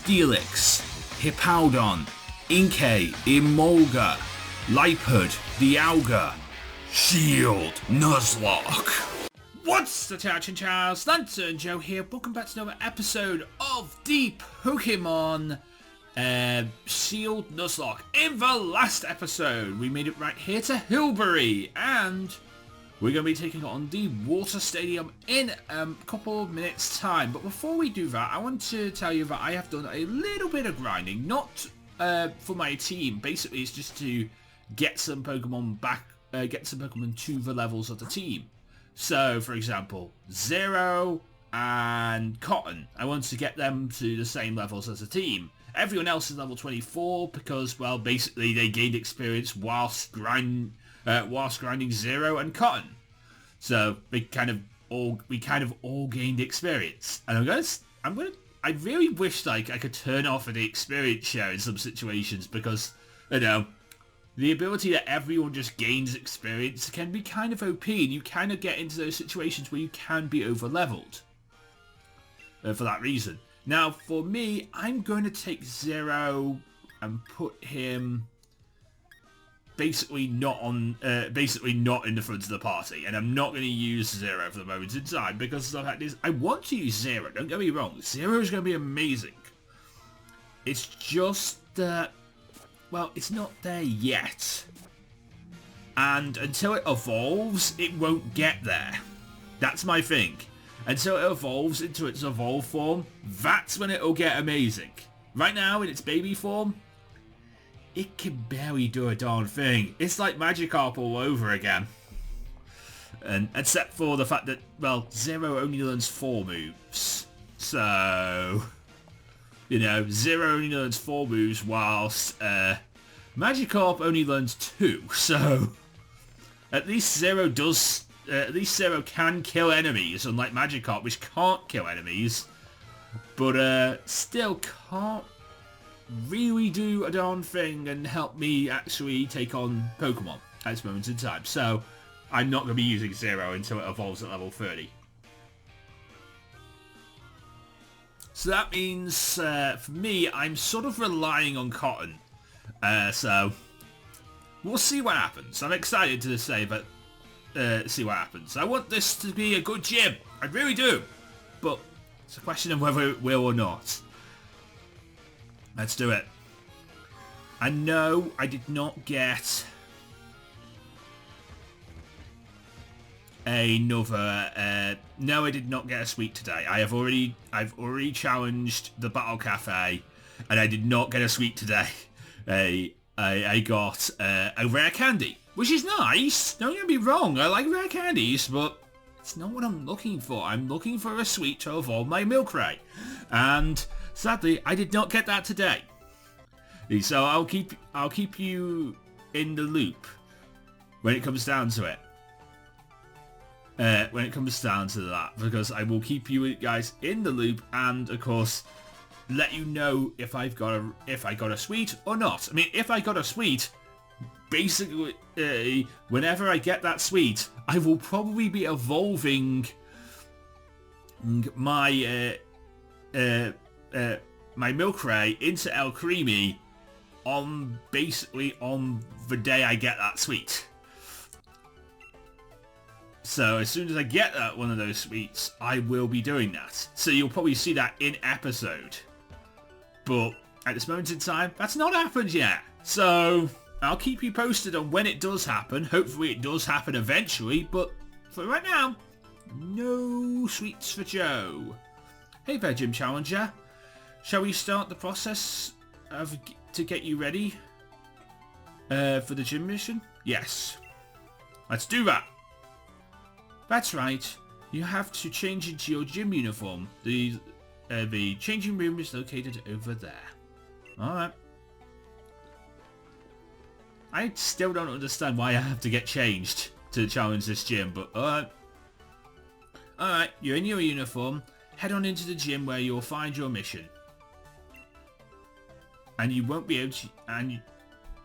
Steelix, Hippowdon, Inkay, Emolga, Lipard, Dialga, Shield, Nuzlocke. What's the chow, Chinchow? LanturnJoe here. Welcome back to another episode of the Pokemon Shield Nuzlocke. In the last episode, we made it right here to Hilbury, and we're going to be taking on the Water Stadium in a couple of minutes' time. But before we do that, I want to tell you that I have done a little bit of grinding, not for my team. Basically, it's just to get some Pokemon back, get some Pokemon to the levels of the team. So, for example, Zero and Cotton, I want to get them to the same levels as a team. Everyone else is level 24 because, well, basically they gained experience whilst grinding Zero and Cotton. So we kind of all gained experience. And I really wish like I could turn off the experience share in some situations because, you know, the ability that everyone just gains experience can be kind of OP, and you kind of get into those situations where you can be over-leveled. For that reason. Now, for me, I'm going to take Zero and put him basically not in the front of the party, and I'm not going to use Zero for the moment in time because the fact is, I want to use Zero. Don't get me wrong, Zero is going to be amazing. It's just that, well, it's not there yet. And until it evolves, it won't get there. That's my thing. Until it evolves into its evolved form, that's when it'll get amazing. Right now, in its baby form, it can barely do a darn thing. It's like Magikarp all over again. And except for the fact that, well, Zero only learns 4 moves. So, you know, Zero only learns 4 moves whilst Magikarp only learns 2. So, at least Zero can kill enemies, unlike Magikarp, which can't kill enemies, but still can't really do a darn thing and help me actually take on Pokemon at this moment in time. So, I'm not going to be using Zero until it evolves at level 30. So that means, for me, I'm sort of relying on Cotton. So, we'll see what happens. I'm excited to say, but see what happens. I want this to be a good gym. I really do. But it's a question of whether it will or not. Let's do it. And no, I did not get another... no, I did not get a sweet today. I've already challenged the Battle Cafe, and I did not get a sweet today. I got a rare candy, which is nice. Don't get me wrong, I like rare candies, but it's not what I'm looking for. I'm looking for a sweet to evolve my Milkray, and sadly, I did not get that today. So I'll keep you in the loop when it comes down to it. When it comes down to that, because I will keep you guys in the loop, and of course, let you know if I got a sweet or not. I mean, if I got a sweet, basically, whenever I get that sweet, I will probably be evolving my my Milkray into El Creamy on the day I get that sweet. So as soon as I get one of those sweets, I will be doing that. So you'll probably see that in episode. But at this moment in time, that's not happened yet. So I'll keep you posted on when it does happen. Hopefully it does happen eventually. But for right now, no sweets for Joe. Hey there, Gym Challenger. Shall we start the process to get you ready for the gym mission? Yes. Let's do that. That's right. You have to change into your gym uniform. The changing room is located over there. Alright. I still don't understand why I have to get changed to challenge this gym, but alright. Alright, you're in your uniform. Head on into the gym where you'll find your mission. And you won't be able to... And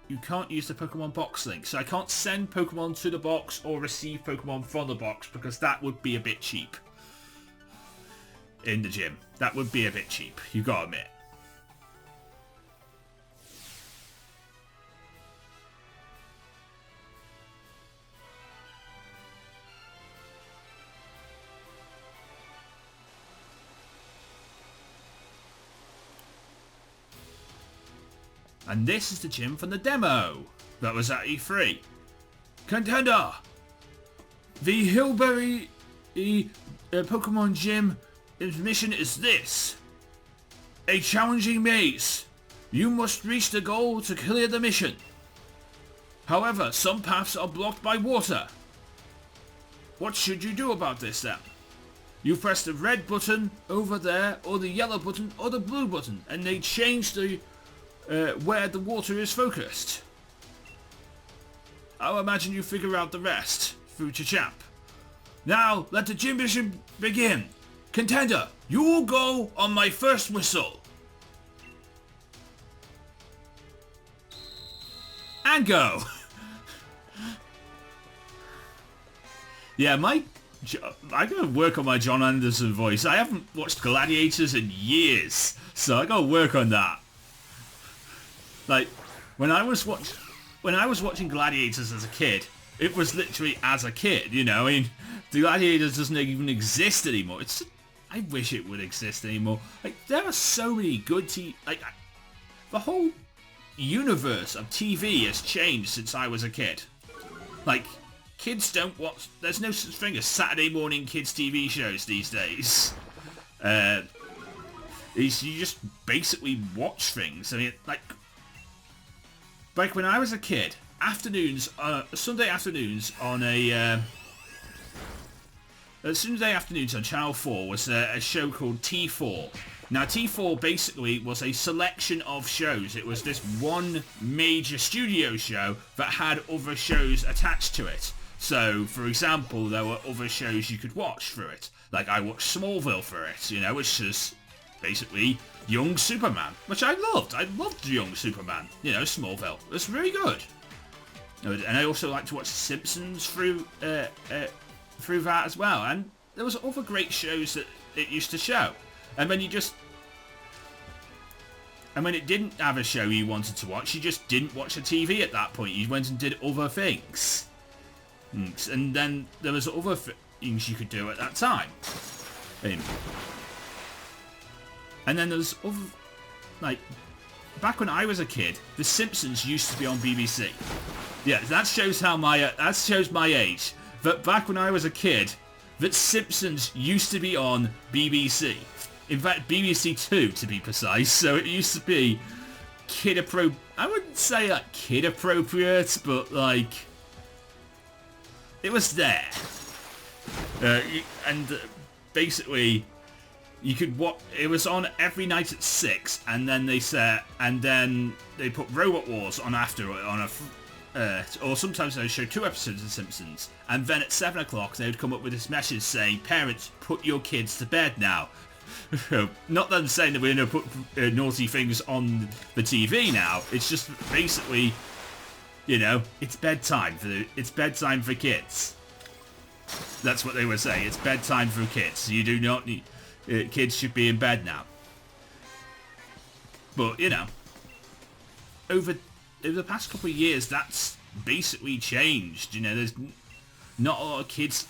you can't use the Pokemon box link. So I can't send Pokemon to the box or receive Pokemon from the box because that would be a bit cheap. In the gym. That would be a bit cheap, you gotta admit. And this is the gym from the demo that was at E3. Contender! The Hillberry Pokemon Gym mission is this. A challenging maze. You must reach the goal to clear the mission. However, some paths are blocked by water. What should you do about this then? You press the red button over there, or the yellow button, or the blue button, and they change the where the water is focused. I'll imagine you figure out the rest, future champ. Now, let the gym mission begin. Contender, you will go on my first whistle. And go. Yeah, I gotta work on my John Anderson voice. I haven't watched Gladiators in years, so I gotta work on that. Like, when I was watching Gladiators as a kid, it was literally as a kid, you know. I mean, the Gladiators doesn't even exist anymore. I wish it would exist anymore. Like, there are so many good the whole universe of TV has changed since I was a kid. Like, kids don't watch... There's no such thing as Saturday morning kids TV shows these days. You just basically watch things. I mean, like when I was a kid, Sunday afternoons on Sunday afternoons on Channel 4 was a show called T4. Now, T4 basically was a selection of shows. It was this one major studio show that had other shows attached to it. So, for example, there were other shows you could watch through it. Like, I watched Smallville for it, you know, which is basically Young Superman, which I loved. I loved Young Superman, you know, Smallville. It was very good. And I also like to watch The Simpsons through that as well. And there was other great shows that it used to show. And when it didn't have a show you wanted to watch, you just didn't watch the TV at that point. You went and did other things. And then there was other things you could do at that time. And then there's other... Like, back when I was a kid, The Simpsons used to be on BBC. Yeah, that shows my age. But back when I was a kid, The Simpsons used to be on BBC. In fact, BBC 2 to be precise. So it used to be I wouldn't say like kid appropriate, but like it was there. Basically, you could watch. It was on every night at 6, and then they put Robot Wars on after or sometimes they would show 2 episodes of The Simpsons, and then at 7 o'clock they would come up with this message saying, "Parents, put your kids to bed now." Not them saying that we're going to put naughty things on the TV now. It's just basically, you know, it's bedtime for kids. That's what they were saying. It's bedtime for kids. You do not need... kids should be in bed now. But, you know, over the past couple of years, that's basically changed. You know, there's not a lot of kids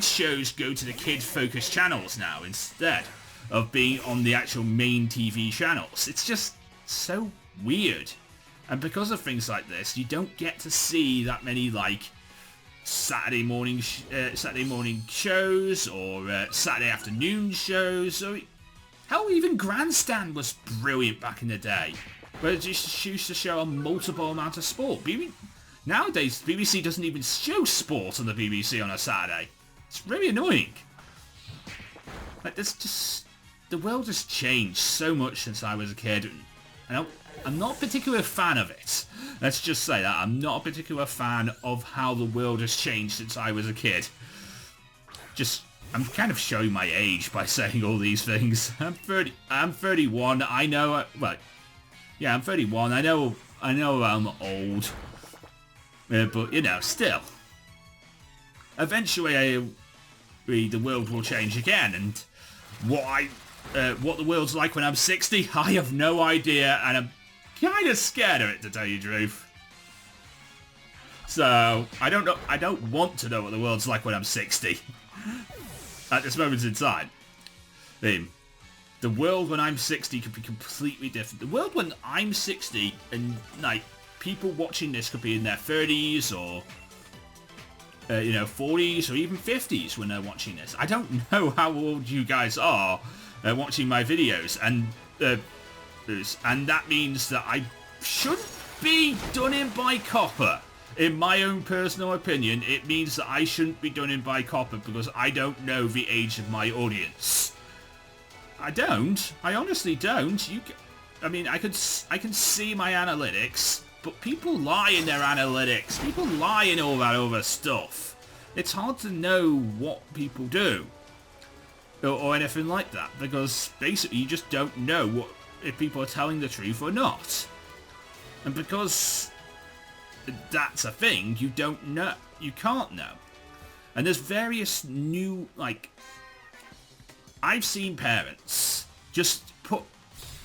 shows go to the kid-focused channels now instead of being on the actual main TV channels. It's just so weird. And because of things like this, you don't get to see that many, like, Saturday morning shows or Saturday afternoon shows. Or hell, even Grandstand was brilliant back in the day, where it just used to show a multiple amount of sport. Nowadays, BBC doesn't even show sport on the BBC on a Saturday. It's really annoying. Like, the world has changed so much since I was a kid, and I'm not a particular fan of it. Let's just say that. I'm not a particular fan of how the world has changed since I was a kid. I'm kind of showing my age by saying all these things. I'm 31. I know... Well, yeah, I'm 31. I know I'm old. But, you know, still. Eventually, the world will change again, and what the world's like when I'm 60, I have no idea, and I'm kind of scared of it, to tell you the truth. So, I don't want to know what the world's like when I'm 60. At this moment in time. The world when I'm 60 could be completely different. The world when I'm 60 and, like, people watching this could be in their 30s or, 40s or even 50s when they're watching this. I don't know how old you guys are watching my videos, and that means that I shouldn't be done in by copper. In my own personal opinion, it means that I shouldn't be done in by copper because I don't know the age of my audience. I don't. I honestly don't. I can see my analytics, but people lie in their analytics. People lie in all that other stuff. It's hard to know what people do or anything like that because basically you just don't know if people are telling the truth or not. And because that's a thing, you don't know. You can't know. And there's various new, like, I've seen parents just put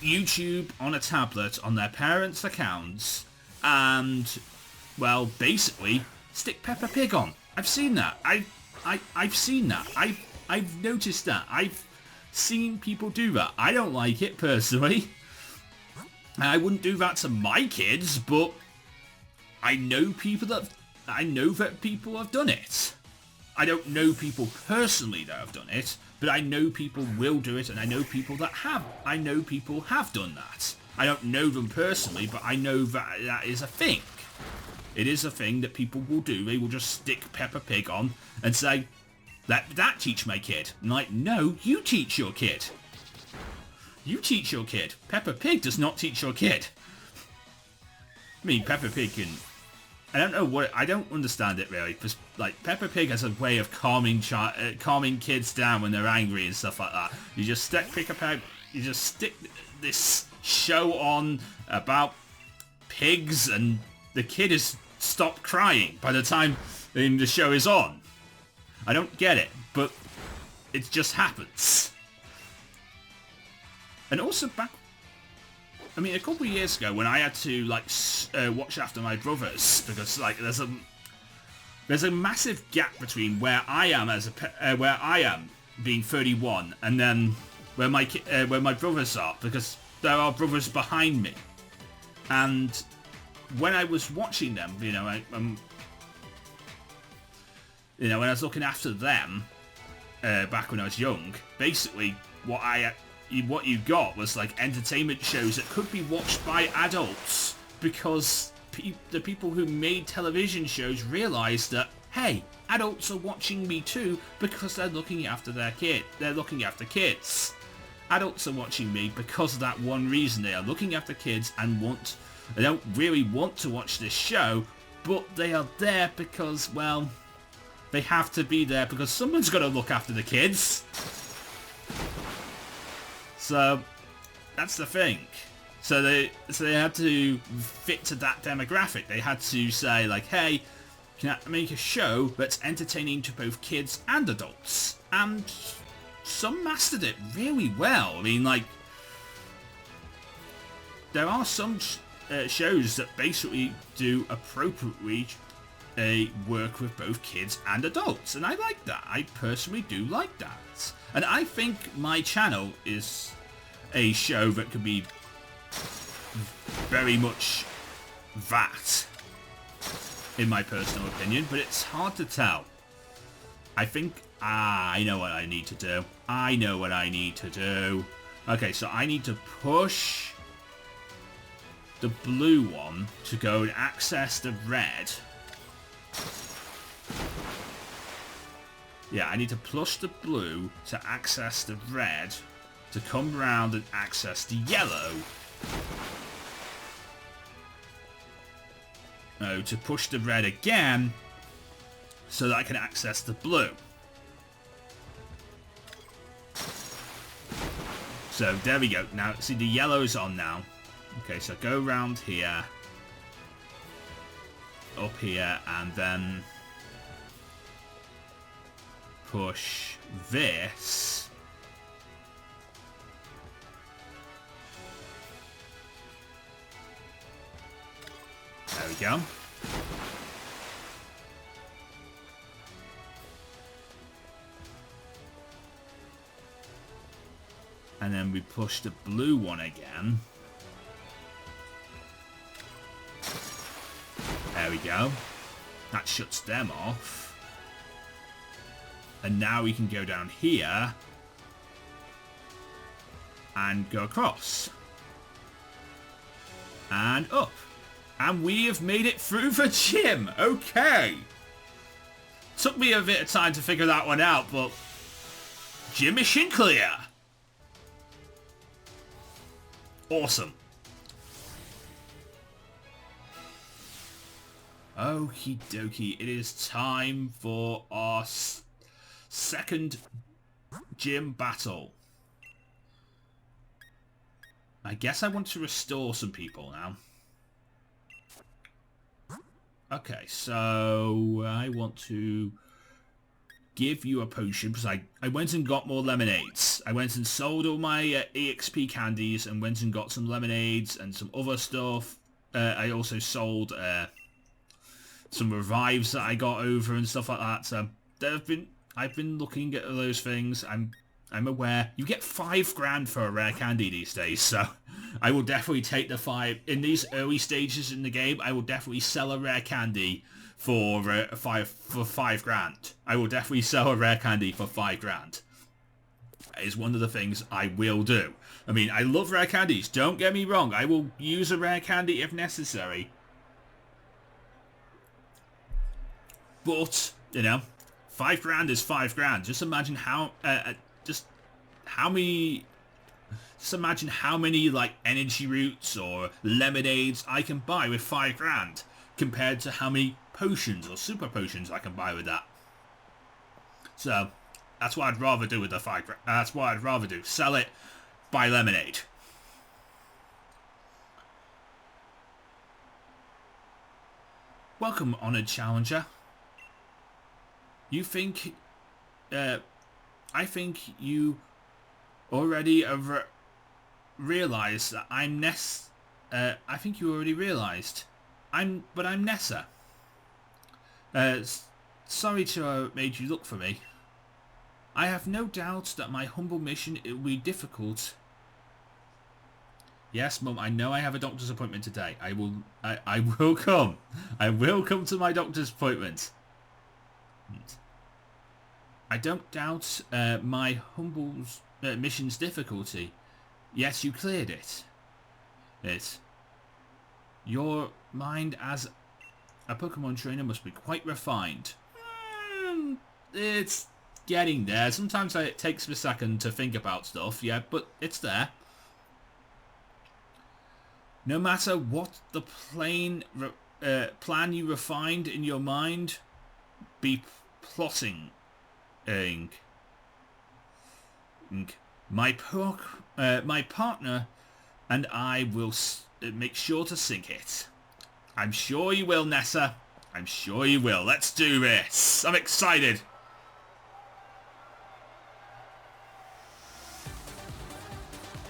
YouTube on a tablet on their parents' accounts and, well, basically stick Peppa Pig on. I've seen that. I've seen that. I've noticed that. I've seen people do that. I don't like it personally. And I wouldn't do that to my kids, but I know that people have done it. I don't know people personally that have done it, but I know people will do it, and I know people that have. I know people have done that. I don't know them personally, but I know that is a thing. It is a thing that people will do. They will just stick Peppa Pig on and say, let that teach my kid. I'm like, no, you teach your kid. You teach your kid. Peppa Pig does not teach your kid. I mean, Peppa Pig can... I don't understand it really, because like Peppa Pig has a way of calming kids down when they're angry and stuff like that. You just stick this show on about pigs, and the kid has stopped crying by the time the show is on. I don't get it, but it just happens. And also a couple of years ago when I had to watch after my brothers because like there's a massive gap between where I am being 31 and then where my brothers are, because there are brothers behind me. And when I was watching them, when I was looking after them back when I was young, basically what you got was like entertainment shows that could be watched by adults because the people who made television shows realized that, hey, adults are watching me too because they're looking after their kid. They're looking after kids. Adults are watching me because of that one reason. They are looking after kids and they don't really want to watch this show, but they are there because, well, they have to be there because someone's got to look after the kids. So that's the thing. So they had to fit to that demographic. They had to say like, hey, can I make a show that's entertaining to both kids and adults? And some mastered it really well. I mean, like, there are some shows that basically do appropriately work with both kids and adults, and I like that. I personally do like that. And I think my channel is a show that could be very much that, in my personal opinion, but it's hard to tell. I think I know what I need to do. Okay, so I need to push the blue one to go and access the red. Yeah, I need to push the blue to access the red, to come around and access the yellow. No, to push the red again, so that I can access the blue. So there we go. Now, see, the yellow's on now. Okay, so go around here, up here, and then push this. There we go. And then we push the blue one again. There we go. That shuts them off. And now we can go down here and go across. And up. And we have made it through the gym. Okay. Took me a bit of time to figure that one out, but gym mission clear. Awesome. Okie dokie. It is time for our second gym battle. I guess I want to restore some people now. Okay, so I want to give you a potion because I went and got more lemonades. I went and sold all my EXP candies and went and got some lemonades and some other stuff. I also sold some revives that I got over and stuff like that. So I've been looking at those things. I'm aware. You get 5 grand for a rare candy these days, so I will definitely take the 5. In these early stages in the game, I will definitely sell a rare candy for 5 grand. I will definitely sell a rare candy for 5 grand. That is one of the things I will do. I mean, I love rare candies. Don't get me wrong. I will use a rare candy if necessary. But, you know, 5 grand is 5 grand. Just imagine how... Just imagine how many like energy roots or lemonades I can buy with 5 grand compared to how many potions or super potions I can buy with that. So that's what I'd rather do with the 5 grand. That's what I'd rather do. Sell it, buy lemonade. Welcome, honored challenger. You think I think you already have realized that I'm Ness. I think you already realized. But I'm Nessa. Sorry to have made you look for me. I have no doubt that my humble mission will be difficult. Yes, Mum, I know I have a doctor's appointment today. I will come. I will come to my doctor's appointment. I don't doubt my humble mission's difficulty. Yes, you cleared it. Your mind as a Pokemon trainer must be quite refined. It's getting there. Sometimes it takes me a second to think about stuff, yeah, but it's there. No matter what the plan you refined in your mind, be plotting. My partner and I will make sure to sink it. I'm sure you will, Nessa. I'm sure you will. Let's do this. I'm excited.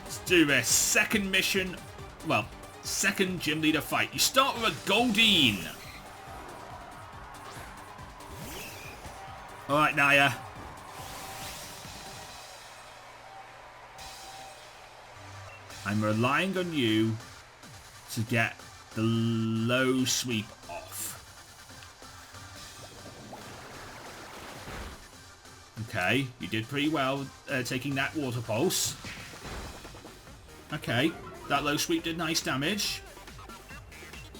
Let's do this. Second mission. Well, second gym leader fight. You start with a Goldeen. Alright, Naya. I'm relying on you to get the low sweep off. Okay, you did pretty well taking that water pulse. Okay, that low sweep did nice damage.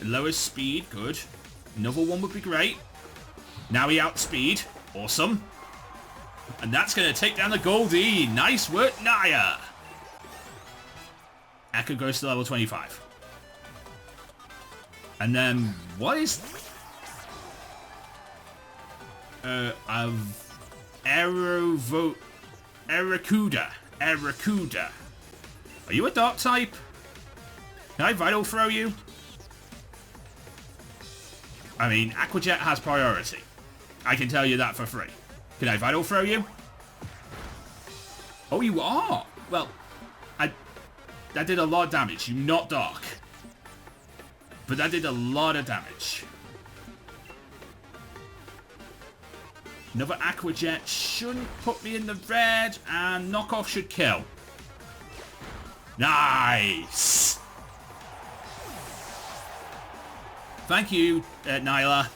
Lowest speed, good. Another one would be great. Now he outspeed. Awesome. And that's going to take down the Goldeen. Nice work, Naya. Echo goes to level 25. And then, what is... Aracuda. Are you a dark type? Can I Vital Throw you? I mean, Aqua Jet has priority. I can tell you that for free. Can I Vital Throw you? Oh, you are? Well, that did a lot of damage. You're not dark. But that did a lot of damage. Another Aqua Jet shouldn't put me in the red, and Knockoff should kill. Nice! Thank you, Nyla.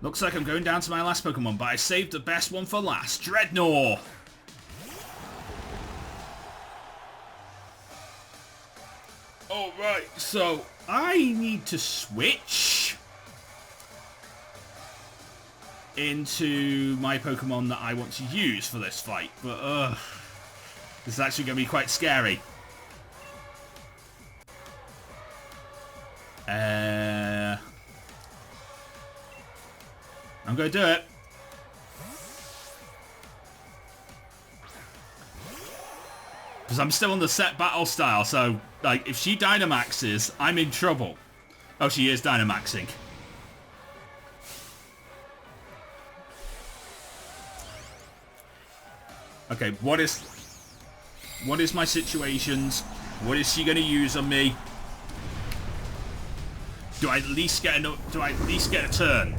Looks like I'm going down to my last Pokemon, but I saved the best one for last. Dreadnought! Alright, so I need to switch into my Pokemon that I want to use for this fight, but this is actually going to be quite scary. I'm going to do it. Because I'm still on the set battle style, so like if she Dynamaxes, I'm in trouble. Oh, she is Dynamaxing. Okay, what is my situations? What is she going to use on me? Do I at least get a turn?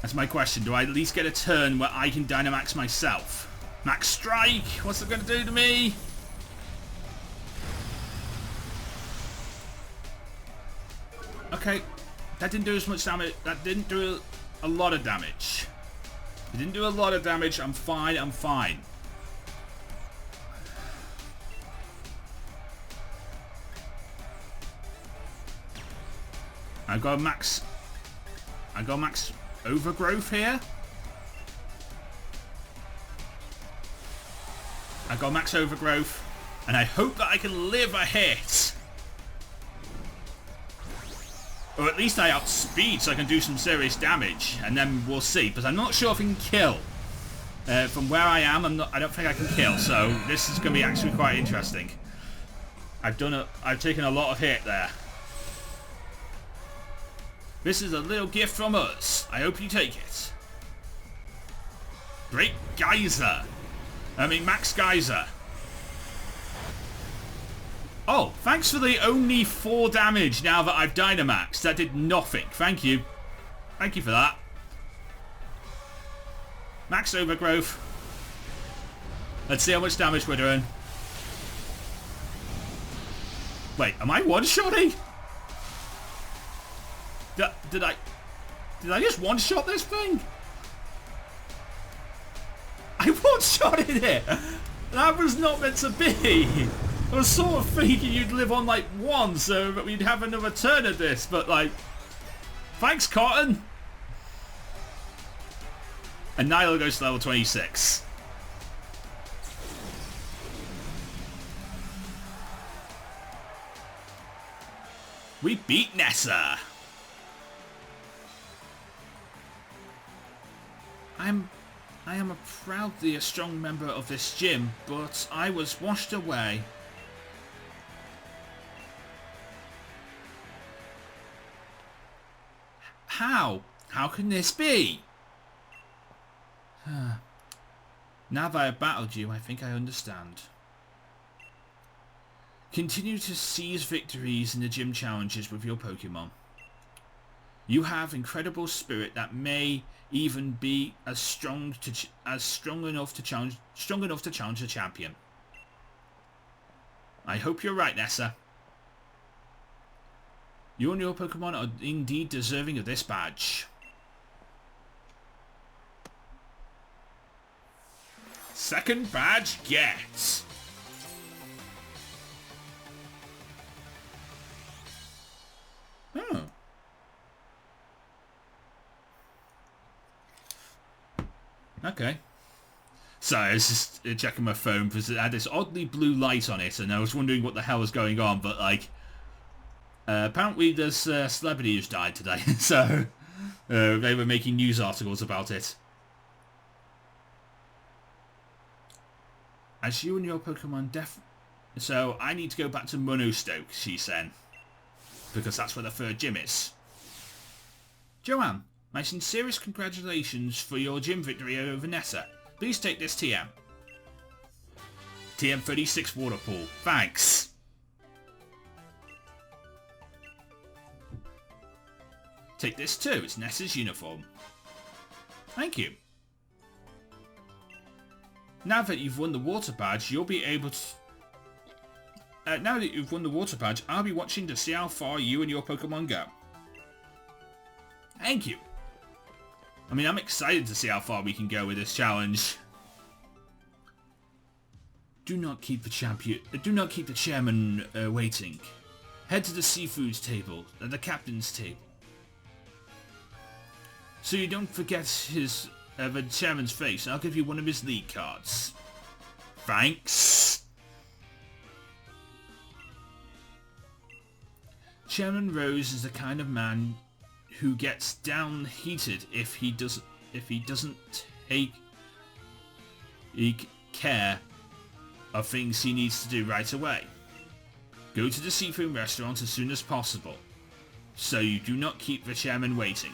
That's my question. Do I at least get a turn where I can Dynamax myself? Max Strike! What's it going to do to me? Okay. That didn't do as much damage. That didn't do a lot of damage. It didn't do a lot of damage. I'm fine. I'm fine. I got max overgrowth here. I got max overgrowth, and I hope that I can live a hit. Or at least I outspeed so I can do some serious damage, and then we'll see. Because I'm not sure if I can kill. From where I am, I don't think I can kill. So this is going to be actually quite interesting. I've taken a lot of hit there. This is a little gift from us. I hope you take it. Great Geyser. Max Geyser. Oh, thanks for the only 4 damage now that I've Dynamaxed. That did nothing. Thank you. Thank you for that. Max Overgrowth. Let's see how much damage we're doing. Wait, am I one-shotting? Did I just one-shot this thing? I one-shotted it! That was not meant to be! I was sort of thinking you'd live on like 1 so that we'd have another turn at this, but like... Thanks, Cotton! And Nyla goes to level 26. We beat Nessa! I am proudly a strong member of this gym, but I was washed away. How? How can this be? Now that I've battled you, I think I understand. Continue to seize victories in the gym challenges with your Pokemon. You have incredible spirit that may even be strong enough to challenge a champion. I hope you're right, Nessa. You and your Pokemon are indeed deserving of this badge. Second badge get. Oh. Okay. So I was just checking my phone because it had this oddly blue light on it, and I was wondering what the hell was going on. But like, apparently there's a celebrity who's died today, so they were making news articles about it. As you and your Pokemon so I need to go back to Monostoke, she said, because that's where the third gym is. Joanne, my sincerest congratulations for your gym victory over Nessa. Please take this TM. TM36 water pool. Thanks. Take this too. It's Ness's uniform. Thank you. Now that you've won the water badge, you'll be able to... now that you've won the water badge, I'll be watching to see how far you and your Pokemon go. Thank you. I mean, I'm excited to see how far we can go with this challenge. Do not keep the chairman waiting. Head to the seafoods table, the captain's table. So you don't forget the chairman's face. I'll give you one of his league cards. Thanks. Chairman Rose is the kind of man who gets down-heated if he doesn't take care of things he needs to do right away. Go to the seafood restaurant as soon as possible, so you do not keep the chairman waiting.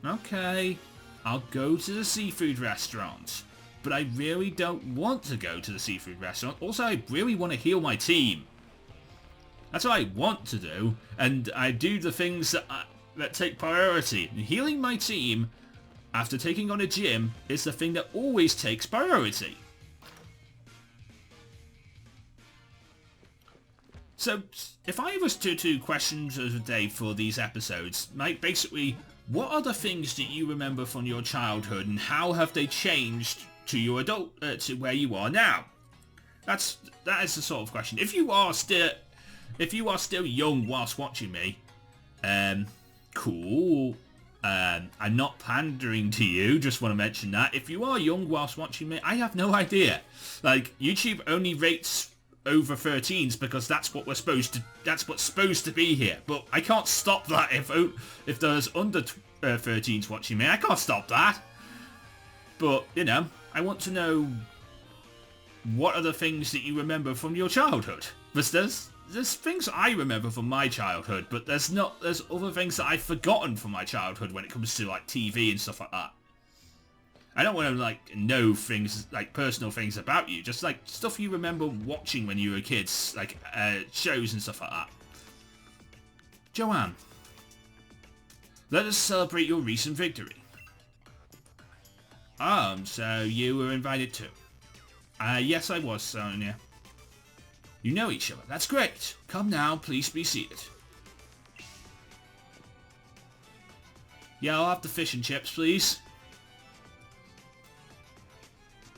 Okay, I'll go to the seafood restaurant, but I really don't want to go to the seafood restaurant. Also, I really want to heal my team. That's what I want to do, and I do the things that take priority. Healing my team after taking on a gym is the thing that always takes priority. So, if I was to do questions of the day for these episodes, like basically, what are the things that you remember from your childhood and how have they changed to your adult, to where you are now? That is the sort of question. If you are still young whilst watching me, cool. I'm not pandering to you, just want to mention that. If you are young whilst watching me, I have no idea. Like, YouTube only rates over 13s because that's what's supposed to be here. But I can't stop that if there's under 13s watching me. I can't stop that. But, you know, I want to know what are the things that you remember from your childhood. Because there's things I remember from my childhood, but there's other things that I've forgotten from my childhood when it comes to like TV and stuff like that. I don't want to like know things like personal things about you, just like stuff you remember watching when you were kids, like shows and stuff like that. Joanne, let us celebrate your recent victory. So you were invited too? Yes, I was, Sonia. You know each other. That's great. Come now, please be seated. Yeah, I'll have the fish and chips, please.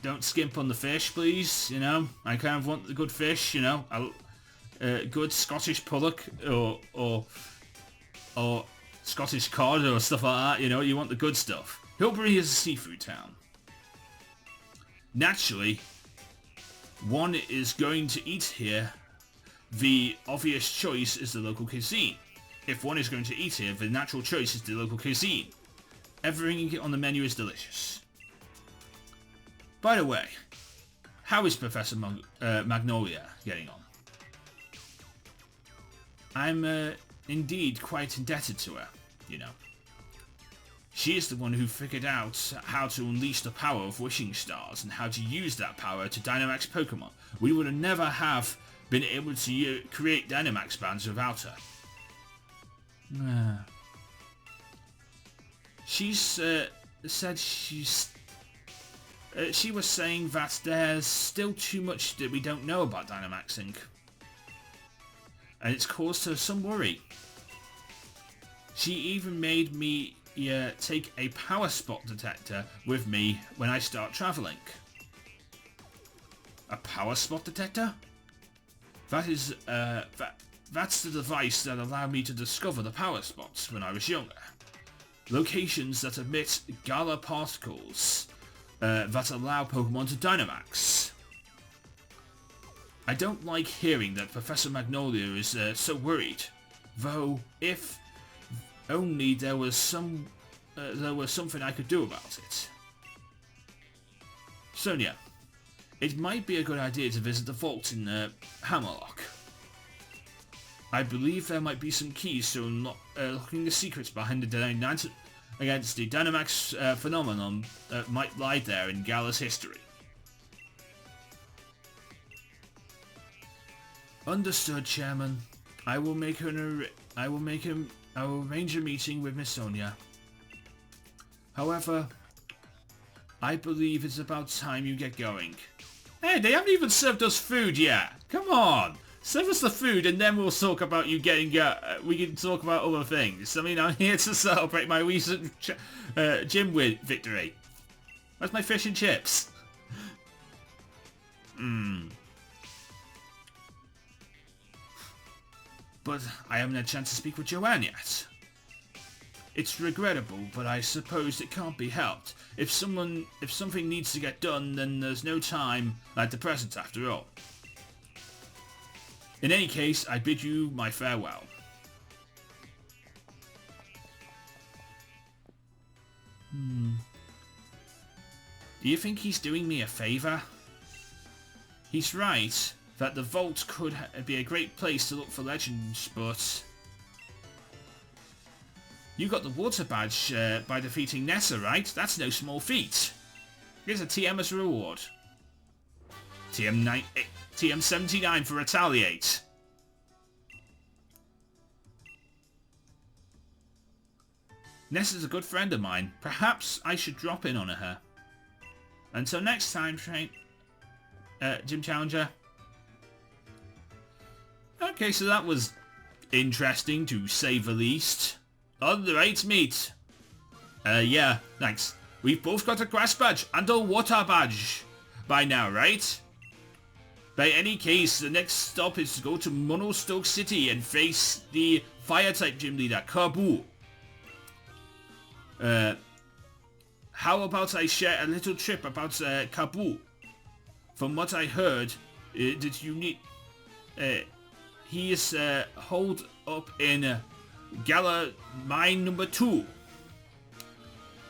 Don't skimp on the fish, please. You know, I kind of want the good fish. You know, good Scottish pullock or Scottish cod or stuff like that. You know, you want the good stuff. Hilbury is a seafood town. Naturally, one is going to eat here. The obvious choice is the local cuisine. If one is going to eat here, the natural choice is the local cuisine. Everything on the menu is delicious. By the way, how is Professor Magnolia getting on? I'm indeed quite indebted to her, you know. She is the one who figured out how to unleash the power of wishing stars and how to use that power to Dynamax Pokemon. We would have never have been able to create Dynamax bands without her. She's said she was saying that there's still too much that we don't know about Dynamaxing. And it's caused her some worry. She even made me take a power spot detector with me when I start traveling. A power spot detector? That is, that's the device that allowed me to discover the power spots when I was younger. Locations that emit Gala particles that allow Pokemon to Dynamax. I don't like hearing that Professor Magnolia is so worried, though if only there was something I could do about it. Sonia, it might be a good idea to visit the vault in Hammerlock. I believe there might be some keys to unlocking the secrets behind the Dynamax phenomenon that might lie there in Gala's history. Understood, Chairman. I will make her. I will make him. I will arrange a meeting with Miss Sonia. However, I believe it's about time you get going. Hey, they haven't even served us food yet. Come on, serve us the food, and then we'll talk about you getting. We can talk about other things. I mean, I'm here to celebrate my recent gym victory. Where's my fish and chips? But I haven't had a chance to speak with Joanne yet. It's regrettable, but I suppose it can't be helped. If something needs to get done, then there's no time like the present after all. In any case, I bid you my farewell. Do you think he's doing me a favour? He's right that the vault could be a great place to look for legends, but... You got the water badge by defeating Nessa, right? That's no small feat. Here's a TM as a reward. TM 79 for Retaliate. Nessa's a good friend of mine. Perhaps I should drop in on her. Until next time, Gym Challenger. Okay, so that was interesting to say the least. Alright, mate. Yeah, thanks. We've both got a grass badge and a water badge by now, right? By any case, the next stop is to go to Monostoke City and face the Fire-type gym leader, Kaboo. How about I share a little trip about Kaboo? From what I heard, did you need... he is holed up in Gala Mine number 2,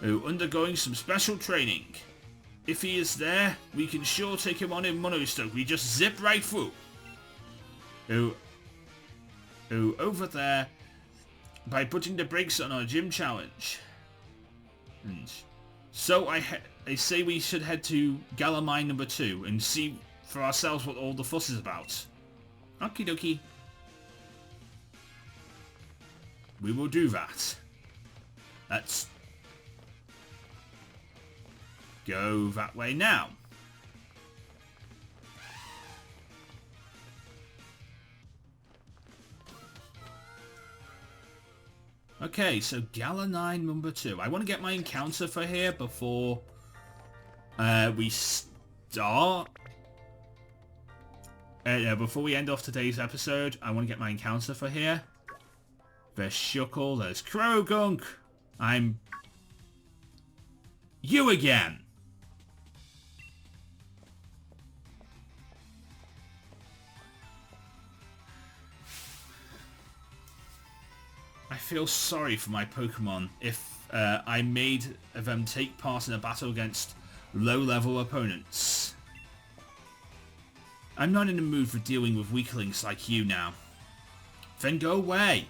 undergoing some special training. If he is there, we can sure take him on in Monostoke. We just zip right through. Over there, by putting the brakes on our gym challenge. And so I say we should head to Gala Mine number 2 and see for ourselves what all the fuss is about. Okie dokie. We will do that. Let's go that way now. Okay, so Gala 9 number 2. I want to get my encounter for here before we start. Before we end off today's episode, I want to get my encounter for here. There's Shuckle, there's Krogunk. I'm... you again! I feel sorry for my Pokemon if I made them take part in a battle against low-level opponents. I'm not in the mood for dealing with weaklings like you now. Then go away.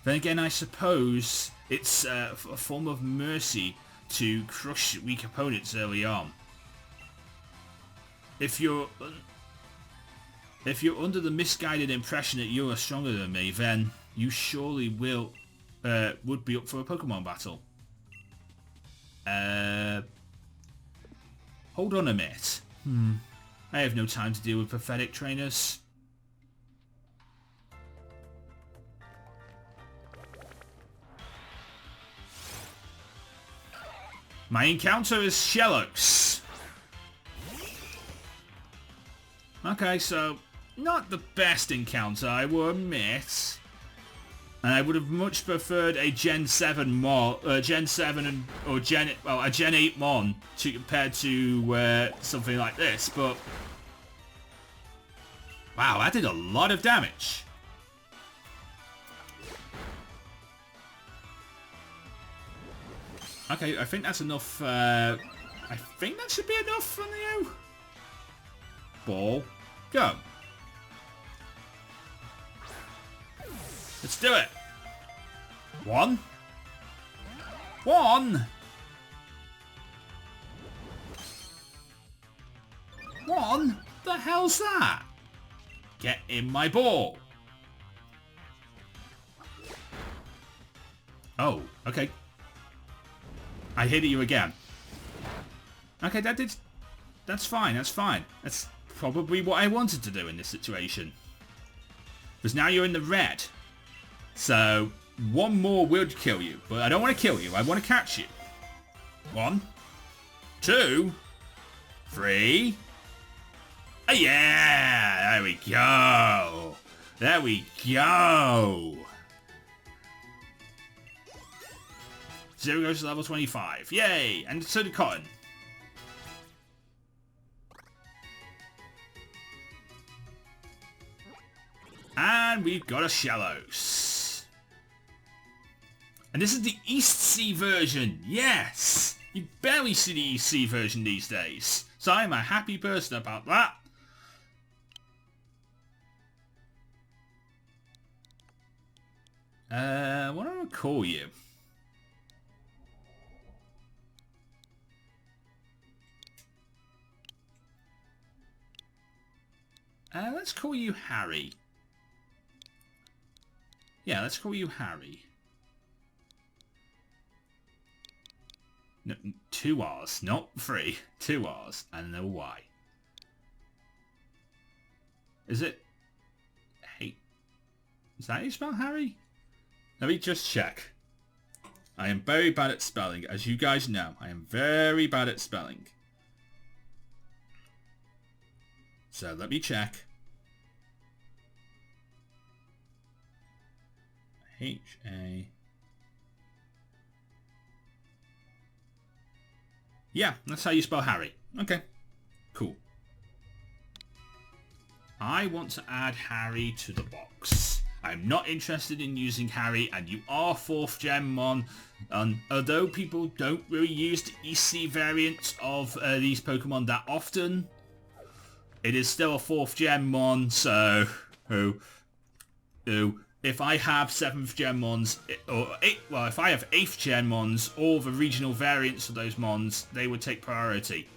Then again, I suppose it's a form of mercy to crush weak opponents early on. If you're under the misguided impression that you are stronger than me, then you surely would be up for a Pokemon battle. Hold on a minute. I have no time to deal with pathetic trainers. My encounter is Shellos. Okay, so not the best encounter, I will admit. And I would have much preferred a Gen 7 a Gen 8 Mon compared to something like this, but wow, that did a lot of damage. Okay, I think that's enough. I think that should be enough from you. Ball, go. Let's do it. One. What the hell's that? Get in my ball. Oh, okay. I hit you again. Okay, that's fine, that's fine. That's probably what I wanted to do in this situation. Because now you're in the red. So, one more would kill you. But I don't want to kill you, I want to catch you. 1, 2, 3. Oh, yeah! There we go! There we go! 0 goes to level 25. Yay! And so did Cotton. And we've got a Shellos. And this is the East Sea version. Yes! You barely see the East Sea version these days. So I'm a happy person about that. What do I call you? Let's call you Harry. Yeah, let's call you Harry. No, 2 R's, not 3. 2 R's and no Y. Is it? Hey, is that how you spell Harry? Let me just check. I am very bad at spelling, as you guys know. I am very bad at spelling. So let me check. H-A... Yeah, that's how you spell Harry. Okay, cool. I want to add Harry to the box. I'm not interested in using Harry, and you are 4th Gen Mon. Although people don't really use the EC variants of these Pokemon that often, it is still a 4th Gen Mon, so... if I have 7th Gen Mons, if I have 8th Gen Mons, all the regional variants of those Mons, they would take priority.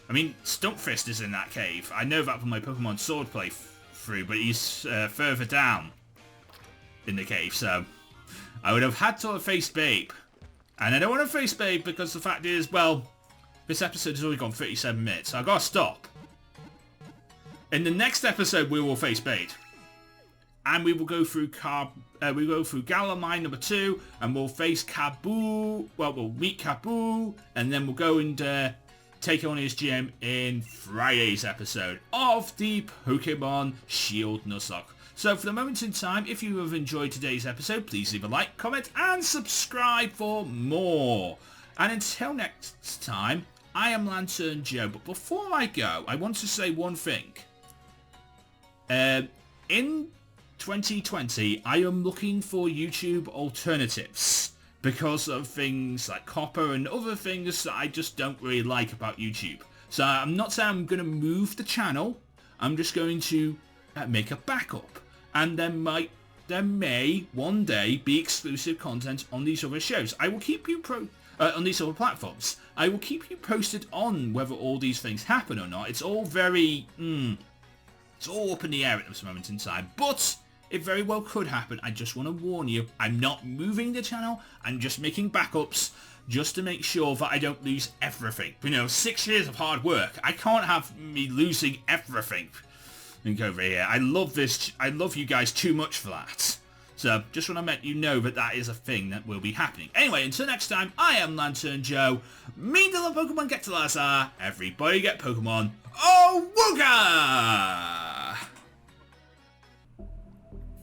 I mean, Stumpfist is in that cave. I know that from my Pokemon Sword playthrough, but he's further down in the cave, so I would have had to have faced Babe. And I don't want to face Babe because the fact is, well, this episode has already gone 37 minutes, so I've got to stop. In the next episode, we will face Babe. And we will go through Galamine number 2, and we'll face Kaboo. Well, we'll meet Kaboo, and then we'll go and take on his gym in Friday's episode of the Pokemon Shield Nuzlocke. So for the moment in time, if you have enjoyed today's episode, please leave a like, comment, and subscribe for more. And until next time, I am LanturnJoe. But before I go, I want to say one thing. In 2020, I am looking for YouTube alternatives because of things like copper and other things that I just don't really like about YouTube. So I'm not saying I'm going to move the channel. I'm just going to make a backup, and there may one day be exclusive content on these other shows. I will keep you on these other platforms. I will keep you posted on whether all these things happen or not. It's all very it's all up in the air at this moment in time, but it very well could happen. I just want to warn you, I'm not moving the channel. I'm just making backups just to make sure that I don't lose everything. You know, 6 years of hard work. I can't have me losing everything. Think over here. I love this. I love you guys too much for that. So, just want to let you know that that is a thing that will be happening. Anyway, until next time, I am LanturnJoe. Me to the Pokemon get to Lazar. Everybody get Pokemon. Oh, Wooga!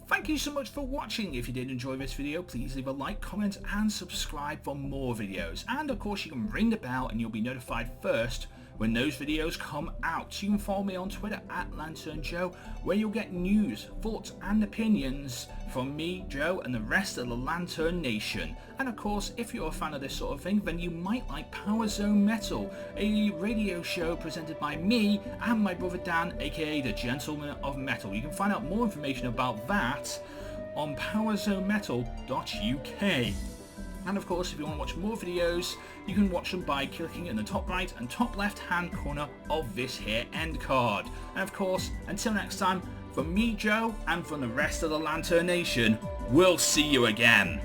Thank you so much for watching. If you did enjoy this video, please leave a like, comment, and subscribe for more videos. And of course, you can ring the bell and you'll be notified first when those videos come out. You can follow me on Twitter at LanturnJoe, where you'll get news, thoughts, and opinions from me, Joe, and the rest of the Lantern Nation. And of course, if you're a fan of this sort of thing, then you might like Power Zone Metal, a radio show presented by me and my brother Dan, aka the Gentleman of Metal. You can find out more information about that on powerzonemetal.uk. And of course, if you want to watch more videos, you can watch them by clicking in the top right and top left hand corner of this here end card. And of course, until next time, from me, Joe, and from the rest of the Lantern Nation, we'll see you again.